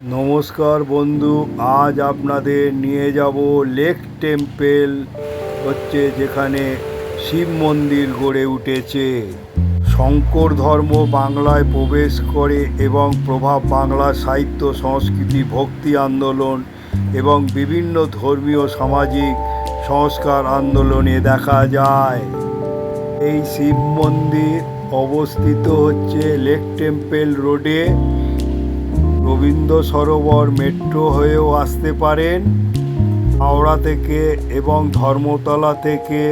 নমস্কার বন্ধু, আজ আপনাদের নিয়ে যাব লেক টেম্পল যেখানে শিব মন্দির গড়ে উঠেছে। শঙ্কর ধর্ম বাংলায় প্রবেশ করে এবং প্রভাব বাংলা সাহিত্য, সংস্কৃতি, ভক্তি আন্দোলন এবং বিভিন্ন ধর্মীয় সামাজিক সংস্কার আন্দোলনে দেখা যায়। এই শিব মন্দির অবস্থিত হচ্ছে লেক টেম্পল রোডে। রবীন্দ্র সরোবর মেট্রো হয়েও আসতে পারেন হাওড়া থেকে, এবং ধর্মতলা থেকে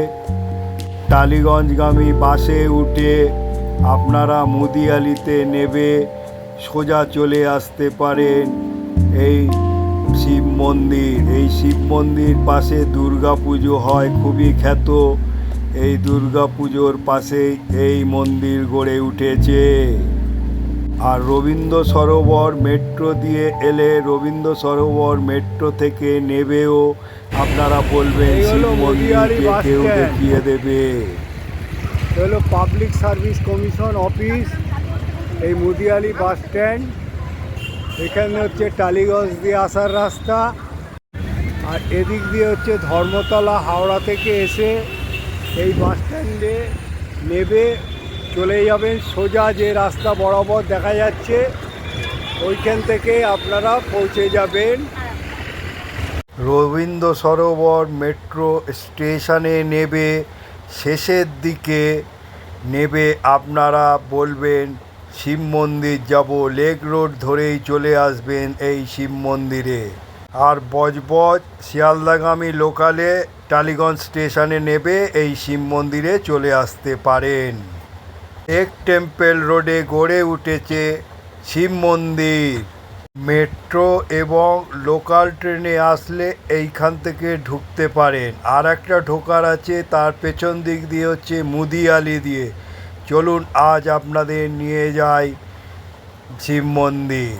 টালিগঞ্জগামী বাসে উঠে আপনারা মুদিয়ালিতে নেবে সোজা চলে আসতে পারেন এই শিব মন্দির। এই শিব মন্দির পাশে দুর্গা পুজো হয়, খুবই খ্যাত। এই দুর্গা পুজোর পাশেই এই মন্দির গড়ে উঠেছে। আর রবীন্দ্র সরোবর মেট্রো দিয়ে এলে রবীন্দ্র সরোবর মেট্রো থেকে নেবেও আপনারা বলবেন শিব মন্দিরকে কেউ দেখিয়ে দেবে। হলো পাবলিক সার্ভিস কমিশন অফিস, এই মুদিয়ালি বাস স্ট্যান্ড। এখানে হচ্ছে টালিগঞ্জ দিয়ে আসার রাস্তা, আর এদিক দিয়ে হচ্ছে ধর্মতলা হাওড়া থেকে এসে এই বাস স্ট্যান্ডে নেবে চলে যাবেন সোজা, যে রাস্তা বরাবর দেখা যাচ্ছে ওইখান থেকে আপনারা পৌঁছে যাবেন রবীন্দ্র সরোবর মেট্রো স্টেশনে নেবে শেষের দিকে নেবে আপনারা বলবেন শিব মন্দির যাব, লেক রোড ধরেই চলে আসবেন এই শিব মন্দিরে। আর বজবজ শিয়ালদাগামী লোকালে টালিগঞ্জ স্টেশনে নেবে এই শিব মন্দিরে চলে আসতে পারেন। লেক টেম্পল রোডে গড়ে উঠেছে শিব মন্দির। মেট্রো এবং লোকাল ট্রেনে আসলে এইখান থেকে ঢুকতে পারেন। আর একটা ঢোকার আছে, তার পেছন দিক দিয়ে হচ্ছে মুদিয়ালি দিয়ে। চলুন আজ আপনাদের নিয়ে যাই শিব মন্দির।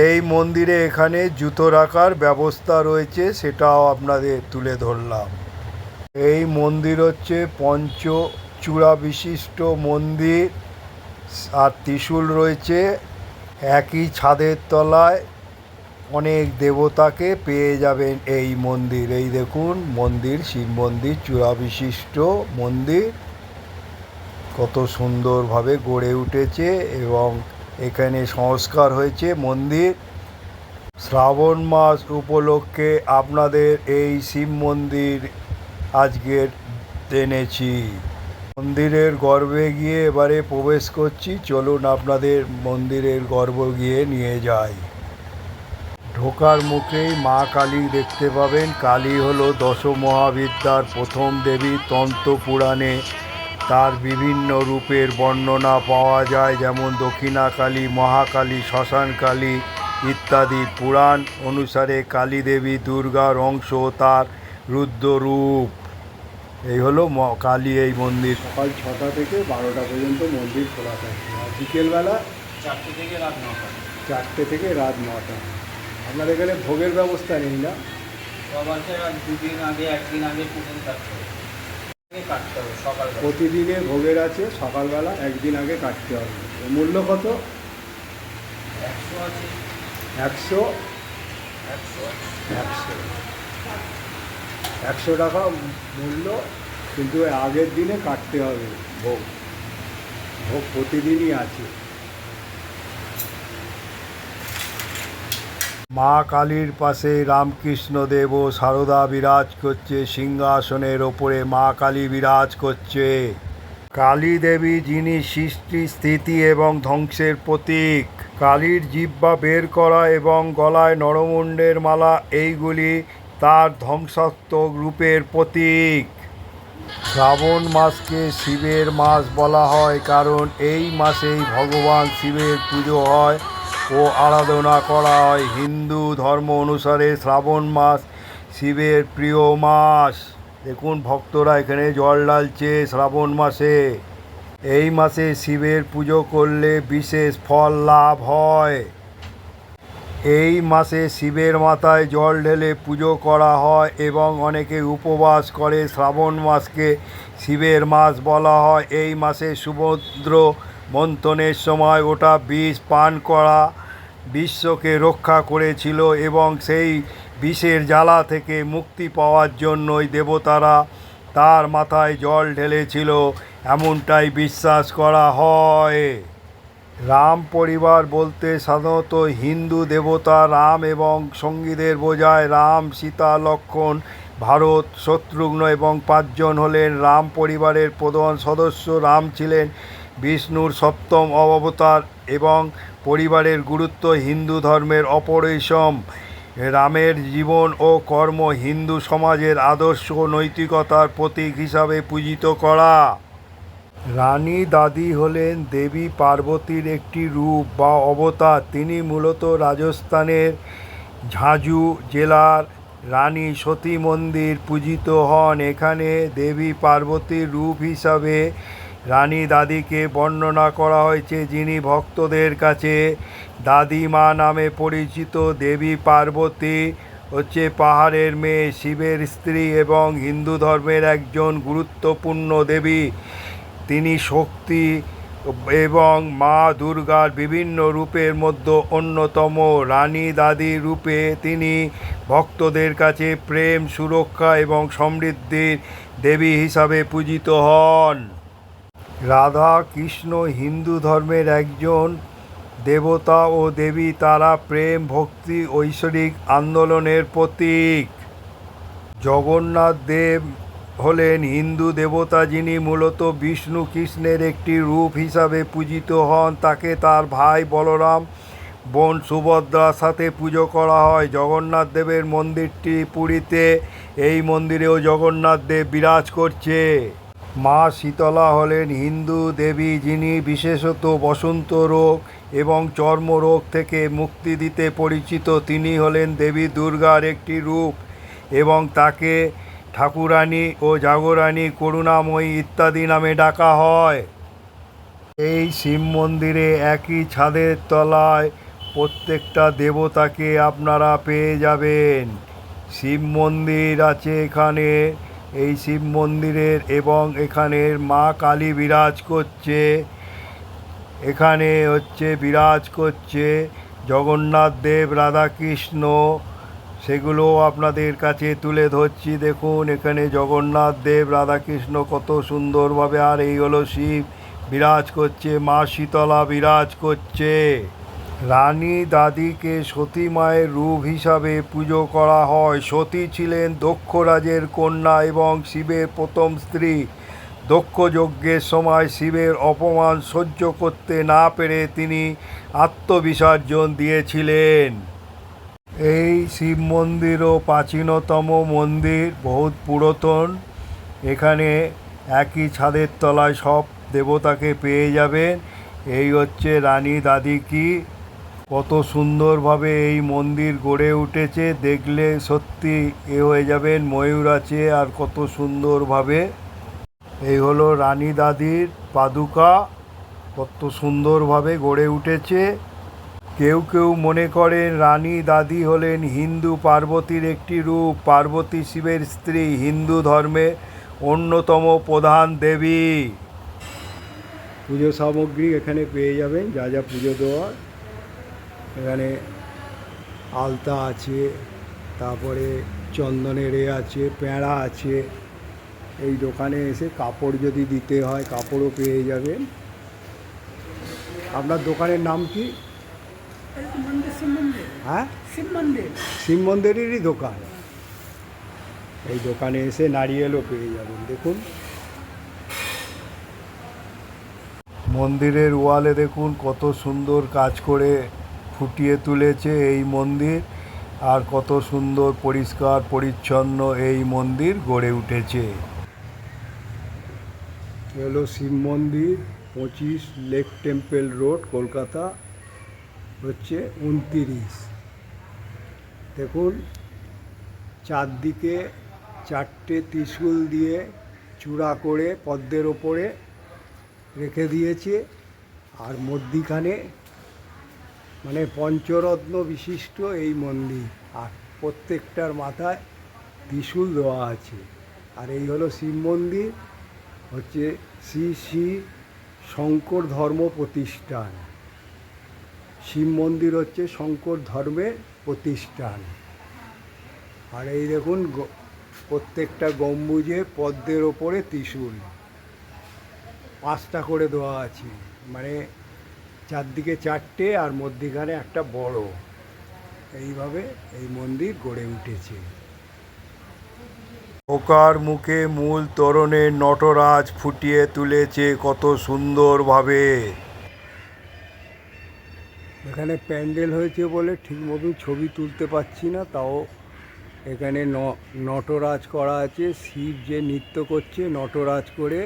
এই মন্দিরে এখানে জুতো রাখার ব্যবস্থা রয়েছে, সেটাও আপনাদের তুলে ধরলাম। এই মন্দির হচ্ছে পঞ্চচূড়া বিশিষ্ট মন্দির, আর ত্রিশূল রয়েছে। একই ছাদের তলায় অনেক দেবতাকে পেয়ে যাবেন এই মন্দির। এই দেখুন মন্দির, শিব মন্দির, চূড়া বিশিষ্ট মন্দির, কত সুন্দরভাবে গড়ে উঠেছে এবং এখানে সংস্কার হয়েছে মন্দির। শ্রাবণ মাস উপলক্ষে আপনাদের এই শিব মন্দির আজকের এনেছি। মন্দিরের গর্ভে গিয়ে এবারে প্রবেশ করছি। চলুন আপনাদের মন্দিরের গর্ভ গিয়ে নিয়ে যাই। ঢোকার মুখেই মা কালী দেখতে পাবেন। কালী হলো দশ মহাবিদ্যার প্রথম দেবী। তন্ত্র পুরাণে তার বিভিন্ন রূপের বর্ণনা পাওয়া যায়, যেমন দক্ষিণা কালী, মহাকালী, শ্মশান কালী ইত্যাদি। পুরাণ অনুসারে কালী দেবী দুর্গার অংশ, তার রুদ্ররূপ। এই হলো কালী এই মন্দির। সকাল 6টা থেকে 12টা পর্যন্ত মন্দির খোলা থাকে, আর বিকেলবেলা 4টে থেকে রাত 9টা। 4টে থেকে রাত 9টা। আপনার এখানে ভোগের ব্যবস্থা নেই না? দুদিন আগে, একদিন আগে পুকুর কাটতে হবে সকালবেলা। প্রতিদিনে ভোগের আছে, সকালবেলা একদিন আগে কাটতে হবে। এর মূল্য কত? 100 আছে। 100 100 100 100 টাকা মূল্য, কিন্তু আগের দিনে কাটতে হবে ভোগ। ভোগ প্রতিদিনই আছে। মা কালীর পাশে রামকৃষ্ণদেব ও সারদা বিরাজ করছে। সিংহাসনের ওপরে মা কালী বিরাজ করছে। কালী দেবী, যিনি সৃষ্টি, স্থিতি এবং ধ্বংসের প্রতীক। কালীর জিহ্বা বের করা এবং গলায় নরমুণ্ডের মালা, এইগুলি তার ধ্বংসাত্মক রূপের প্রতীক। শ্রাবণ মাসকে শিবের মাস বলা হয়, কারণ এই মাসেই ভগবান শিবের পুজো হয় ও আরাধনা করা হয়। হিন্দু ধর্ম অনুসারে শ্রাবণ মাস শিবের প্রিয় মাস। দেখুন ভক্তরা এখানে জল ঢালছে শ্রাবণ মাসে। এই মাসে শিবের পুজো করলে বিশেষ ফল লাভ হয়। এই মাসে শিবের মাথায় জল ঢেলে পুজো করা হয় এবং অনেকে উপবাস করে। শ্রাবণ মাসকে শিবের মাস বলা হয়। এই মাসে সমুদ্র মন্থনের সময় ওটা বিষ পান করা বিশ্বকে রক্ষা করেছিল এবং সেই বিষের জ্বালা থেকে মুক্তি পাওয়ার জন্যই দেবতারা তার মাথায় জল ঢেলেছিল, এমনটাই বিশ্বাস করা হয়। রাম পরিবার বলতে সাধারণত হিন্দু দেবতা রাম এবং সঙ্গীদের বোঝায়। রাম, সীতা, লক্ষ্মণ, ভারত, শত্রুঘ্ন এবং 5 জন হলেন রাম পরিবারের প্রধান সদস্য। রাম ছিলেন বিষ্ণুর সপ্তম অবতার এবং পরিবারের গুরুত্ব হিন্দু ধর্মের অপরিসীম। রামের জীবন ও কর্ম হিন্দু সমাজের আদর্শ নৈতিকতার প্রতীক হিসাবে পূজিত করা। রানী দাদি হলেন দেবী পার্বতীর একটি রূপ বা অবতার। তিনি মূলত রাজস্থানের ঝাঁঝু জেলার রানী সতী মন্দির পূজিত হন। এখানে দেবী পার্বতীর রূপ হিসাবে রানী দাদিকে বর্ণনা করা হয়েছে, যিনি ভক্তদের কাছে দাদি মা নামে পরিচিত। দেবী পার্বতী হচ্ছে পাহাড়ের মেয়ে, শিবের স্ত্রী এবং হিন্দু ধর্মের একজন গুরুত্বপূর্ণ দেবী। তিনি শক্তি এবং মা দুর্গার বিভিন্ন রূপের মধ্যে অন্যতম। রানী দাদি রূপে তিনি ভক্তদের কাছে প্রেম, সুরক্ষা এবং সমৃদ্ধির দেবী হিসাবে পূজিত হন। রাধা কৃষ্ণ হিন্দু ধর্মের একজন দেবতা ও দেবী। তারা প্রেম, ভক্তি, ঐশ্বরিক আন্দোলনের প্রতীক। জগন্নাথ দেব হলেন হিন্দু দেবতা, যিনি মূলত বিষ্ণু কৃষ্ণের একটি রূপ হিসাবে পূজিত হন। তাকে তার ভাই বলরাম, বোন সুভদ্রার সাথে পুজো করা হয়। জগন্নাথ দেবের মন্দিরটি পুরীতে। এই মন্দিরেও জগন্নাথ দেব বিরাজ করছে। মা শীতলা হলেন হিন্দু দেবী, যিনি বিশেষত বসন্ত রোগ এবং চর্মরোগ থেকে মুক্তি দিতে পরিচিত। তিনি হলেন দেবী দুর্গার একটি রূপ এবং তাকে ঠাকুরানী ও জাগরানী, করুণাময়ী ইত্যাদি নামে ডাকা হয়। এই শিব মন্দিরে একই ছাদের তলায় প্রত্যেকটা দেবতাকে আপনারা পেয়ে যাবেন। শিব মন্দির আছে এখানে, এই শিব মন্দিরের, এবং এখানের মা কালী বিরাজ করছে। এখানে বিরাজ করছে জগন্নাথ দেব, রাধাকৃষ্ণ, সেগুলো আপনাদের কাছে তুলে ধরছি। দেখুন এখানে জগন্নাথ দেব, রাধাকৃষ্ণ কত সুন্দরভাবে। আর এই হলো শিব বিরাজ করছে, মা শীতলা বিরাজ করছে। রানী দাদিকে সতী মায়ের রূপ হিসাবে পুজো করা হয়। সতী ছিলেন দক্ষ রাজের কন্যা এবং শিবের প্রথম স্ত্রী। দক্ষ যজ্ঞের সময় শিবের অপমান সহ্য করতে না পেরে তিনি আত্মবিসর্জন দিয়েছিলেন। এই শিব মন্দিরও প্রাচীনতম মন্দির, বহুত পুরাতন। এখানে একই ছাদের তলায় সব দেবতাকে পেয়ে যাবেন। এই হচ্ছে রানী দাদি কি, কত সুন্দরভাবে এই মন্দির গড়ে উঠেছে। দেখলে সত্যি হয়ে যাবেন, ময়ূর আছে আর কত সুন্দরভাবে। এই হলো রানী দাদির পাদুকা, কত সুন্দরভাবে গড়ে উঠেছে। কেউ কেউ মনে করেন রানী দাদি হলেন হিন্দু পার্বতীর একটি রূপ। পার্বতী শিবের স্ত্রী, হিন্দু ধর্মে অন্যতম প্রধান দেবী। পুজো সামগ্রী এখানে পেয়ে যাবেন, যা যা পুজো দেওয়ার। এখানে আলতা আছে, তারপরে চন্দনের আছে, প্যাঁড়া আছে। এই দোকানে এসে কাপড় যদি দিতে হয় কাপড়ও পেয়ে যাবেন। আপনার দোকানের নাম কি? হ্যাঁ, শিব মন্দিরেরই দোকান। এই দোকানে এসে নারিয়েলও পেয়ে যাবেন। দেখুন মন্দিরের ওয়ালে দেখুন কত সুন্দর কাজ করে ফুটিয়ে তুলেছে এই মন্দির, আর কত সুন্দর পরিষ্কার পরিচ্ছন্ন এই মন্দির গড়ে উঠেছে। হলো শিব মন্দির, 25 লেক টেম্পল রোড, কলকাতা হচ্ছে 29। দেখুন চারদিকে 4টে ত্রিশূল দিয়ে চূড়া করে পদ্মের ওপরে রেখে দিয়েছে। আর মধ্যিখানে মানে পঞ্চরত্ন বিশিষ্ট এই মন্দির, আর প্রত্যেকটার মাথায় ত্রিশূল দেওয়া আছে। আর এই হলো শিব মন্দির, হচ্ছে শ্রী শ্রী শঙ্কর ধর্ম প্রতিষ্ঠান। শিব মন্দির হচ্ছে শঙ্কর ধর্মের প্রতিষ্ঠান। আর এই দেখুন প্রত্যেকটা গম্বুজে পদ্মের ওপরে ত্রিশূল 5টা করে দেওয়া আছে, মানে চারদিকে 4টে আর মধ্যিখানে একটা বড়। এইভাবে এই মন্দির গড়ে উঠেছে। ঢোকার মুখে মূল তোরণে নটরাজ ফুটিয়ে তুলেছে কত সুন্দরভাবে। এখানে প্যান্ডেল হয়েছে বলে ঠিক মতন ছবি তুলতে পারছি না, তাও এখানে নটরাজ করা আছে। শিব যে নৃত্য করছে নটরাজ করে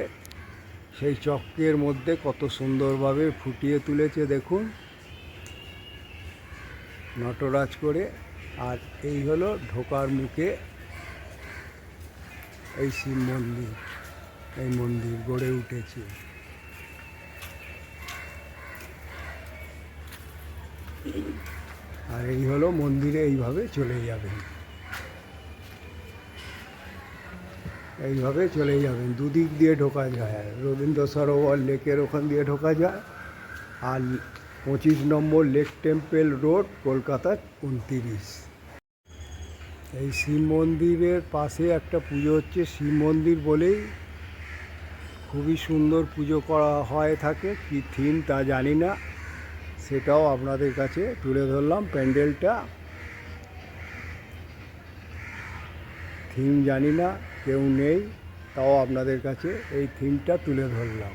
সেই চক্রের মধ্যে কত সুন্দরভাবে ফুটিয়ে তুলেছে দেখুন, নটরাজ করে। আর এই হলো ঢোকার মুখে এই শিব মন্দির, এই মন্দির গড়ে উঠেছে। আর এই হলো মন্দিরে এইভাবে চলে যাবেন, এইভাবে চলে যাবেন। দুদিক দিয়ে ঢোকা যায়, রবীন্দ্র সরোবর লেকের ওখান দিয়ে ঢোকা যায়, আর 25 নম্বর লেক টেম্পল রোড, কলকাতা 29। এই শিব মন্দিরের পাশে একটা পুজো হচ্ছে, শিব মন্দির বলেই খুবই সুন্দর পুজো করা হয় থাকে। কি থিম তা জানি না, সেটাও আপনাদের কাছে তুলে ধরলাম। প্যান্ডেলটা থিম জানি না, কেউ নেই, তাও আপনাদের কাছে এই থিমটা তুলে ধরলাম।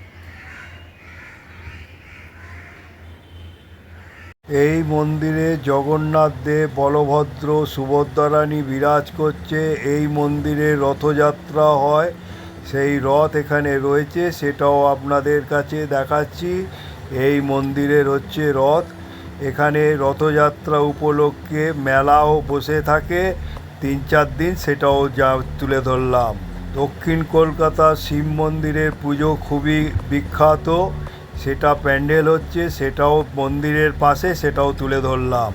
এই মন্দিরে জগন্নাথ দেব, বলভদ্র, সুভদ্রা রানী বিরাজ করছে। এই মন্দিরে রথযাত্রা হয়, সেই রথ এখানে রয়েছে, সেটাও আপনাদের কাছে দেখাচ্ছি। এই মন্দিরের হচ্ছে রথ। এখানে রথযাত্রা উপলক্ষে মেলাও বসে থাকে 3-4 দিন, সেটাও যা তুলে ধরলাম। দক্ষিণ কলকাতা শিব মন্দিরের পুজো খুবই বিখ্যাত, সেটা প্যান্ডেল হচ্ছে, সেটাও মন্দিরের পাশে, সেটাও তুলে ধরলাম।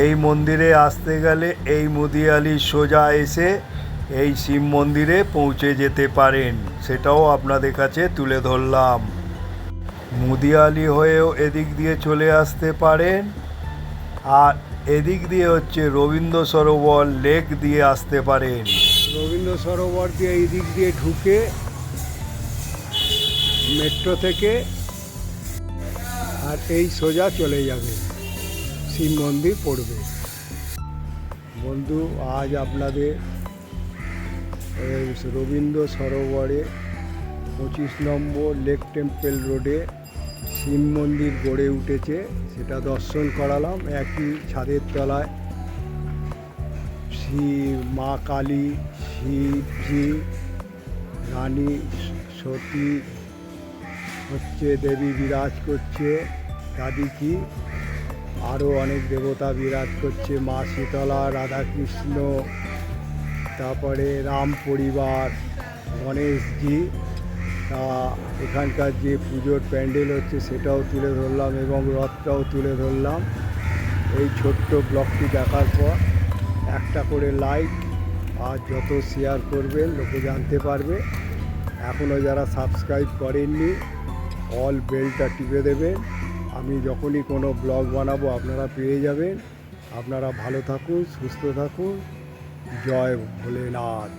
এই মন্দিরে আসতে গেলে এই মুদিয়ালি সোজা এসে এই শিব মন্দিরে পৌঁছে যেতে পারেন, সেটাও আপনাদের কাছে তুলে ধরলাম। মুদিয়ালি হয়েও এদিক দিয়ে চলে আসতে পারেন, আর এদিক দিয়ে হচ্ছে রবীন্দ্র সরোবর লেক দিয়ে আসতে পারেন। রবীন্দ্র সরোবর দিয়ে এই দিক দিয়ে ঢুকে মেট্রো থেকে আর এই সোজা চলে যাবে, শিব মন্দির পড়বে। বন্ধু, আজ আপনাদের রবীন্দ্র সরোবরে 25 নম্বর লেক টেম্পল রোডে শিব মন্দির গড়ে উঠেছে, সেটা দর্শন করালাম। একই ছাদের তলায় শিব, মা কালী, শিবজি, রানী সতী হচ্ছে দেবী বিরাজ করছে, দাদিকি, আরও অনেক দেবতা বিরাজ করছে, মা শীতলা, রাধাকৃষ্ণ, তারপরে রাম পরিবার, গণেশজি। তা এখানকার যে পুজোর প্যান্ডেল হচ্ছে সেটাও তুলে ধরলাম এবং রথটাও তুলে ধরলাম। এই ছোট্ট ব্লগটি দেখার পর একটা করে লাইক আর যত শেয়ার করবেন লোকে জানতে পারবে। এখনও যারা সাবস্ক্রাইব করেননি অল বেলটা টিপে দেবেন, আমি যখনই কোনো ব্লগ বানাবো আপনারা পেয়ে যাবেন। আপনারা ভালো থাকুন, সুস্থ থাকুন। জয় ভোলেনাথ।